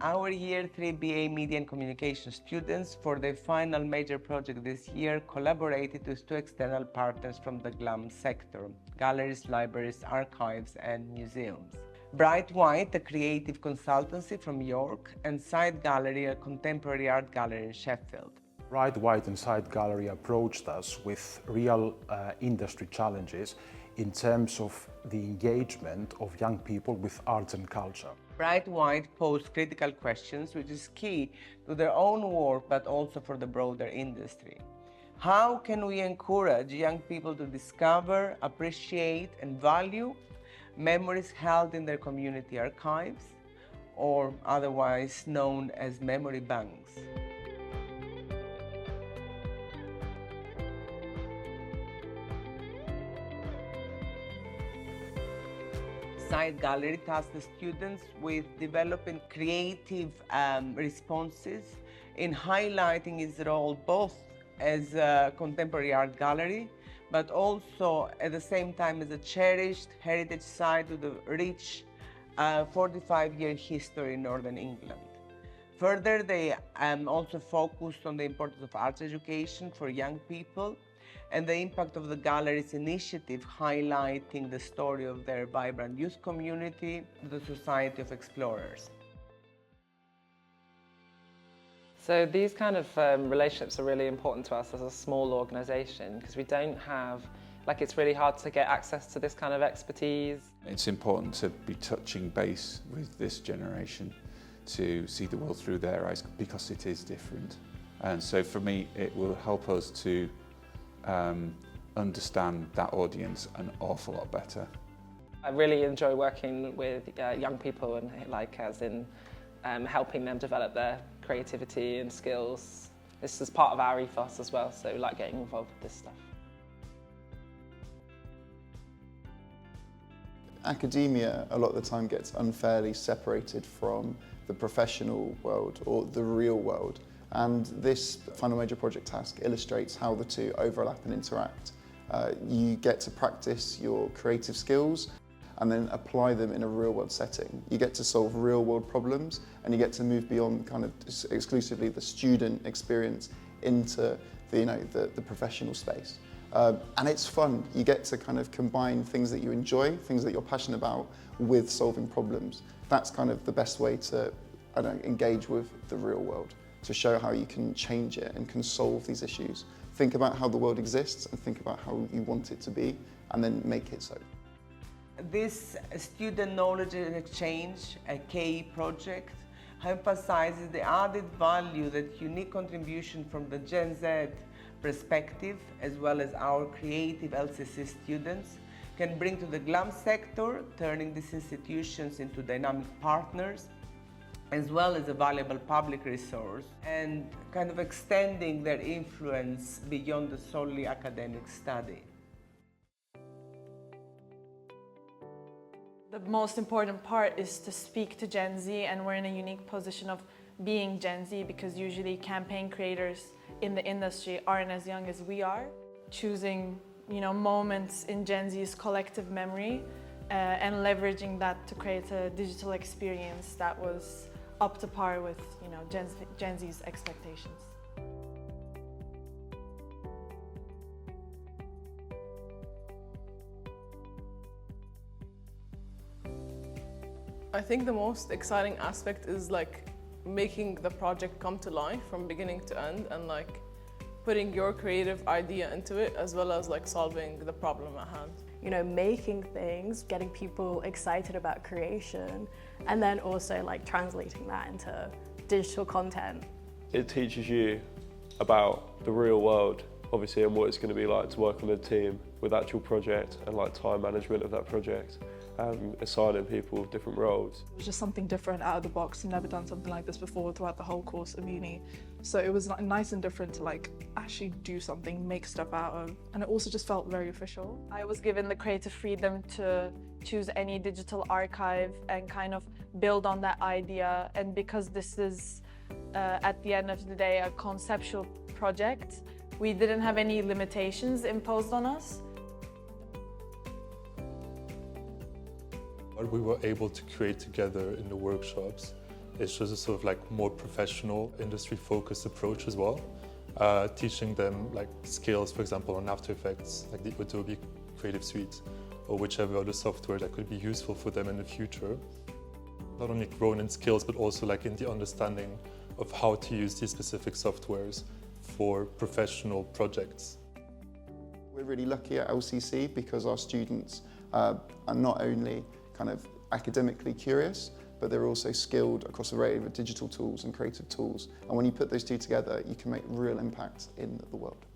Our Year 3 BA Media and Communication students, for their final major project this year, collaborated with two external partners from the GLAM sector: galleries, libraries, archives, and museums. Bright White, a creative consultancy from York, and Side Gallery, a contemporary art gallery in Sheffield. Bright White and Side Gallery approached us with real industry challenges in terms of the engagement of young people with arts and culture. Bright White posed critical questions, which is key to their own work but also for the broader industry. How can we encourage young people to discover, appreciate, and value memories held in their community archives, or otherwise known as memory banks? Side Gallery tasked the students with developing creative responses in highlighting its role both as a contemporary art gallery, but also at the same time as a cherished heritage site with a rich 45-year history in Northern England. Further, they also focused on the importance of arts education for young people and the impact of the gallery's initiative, highlighting the story of their vibrant youth community, the Society of Explorers. So these kind of relationships are really important to us as a small organisation because we don't have, it's really hard to get access to this kind of expertise. It's important to be touching base with this generation to see the world through their eyes because it is different. And so for me, it will help us to understand that audience an awful lot better. I really enjoy working with young people and as in helping them develop their creativity and skills. This is part of our ethos as well, so we like getting involved with this stuff. Academia a lot of the time gets unfairly separated from the professional world or the real world. And this final major project task illustrates how the two overlap and interact. You get to practice your creative skills and then apply them in a real world setting. You get to solve real world problems and you get to move beyond kind of exclusively the student experience into the professional space. And it's fun. You get to kind of combine things that you enjoy, things that you're passionate about, with solving problems. That's kind of the best way to engage with the real world, to show how you can change it and can solve these issues. Think about how the world exists and think about how you want it to be and then make it so. This student knowledge exchange, a KE project, emphasizes the added value that unique contribution from the Gen Z perspective, as well as our creative LCC students, can bring to the GLAM sector, turning these institutions into dynamic partners, as well as a valuable public resource, and kind of extending their influence beyond the solely academic study. The most important part is to speak to Gen Z, and we're in a unique position of being Gen Z because usually campaign creators in the industry aren't as young as we are. Choosing, moments in Gen Z's collective memory and leveraging that to create a digital experience that was up to par with, Gen Z's expectations. I think the most exciting aspect is making the project come to life from beginning to end and putting your creative idea into it as well as solving the problem at hand. Making things, getting people excited about creation, and then also translating that into digital content. It teaches you about the real world, obviously, and what it's going to be like to work on a team with actual project and time management of that project. Assigning people with different roles. It was just something different, out of the box. Never done something like this before throughout the whole course of uni. So it was nice and different to actually do something, make stuff out of, and it also just felt very official. I was given the creative freedom to choose any digital archive and kind of build on that idea. And because this is, at the end of the day, a conceptual project, we didn't have any limitations imposed on us. What we were able to create together in the workshops It's just a sort of like more professional, industry-focused approach as well. Teaching them like skills, for example, on After Effects, like the Adobe Creative Suite, or whichever other software that could be useful for them in the future. Not only grown in skills, but also like in the understanding of how to use these specific softwares for professional projects. We're really lucky at LCC because our students are not only kind of academically curious, but they're also skilled across a array of digital tools and creative tools. And when you put those two together, you can make real impact in the world.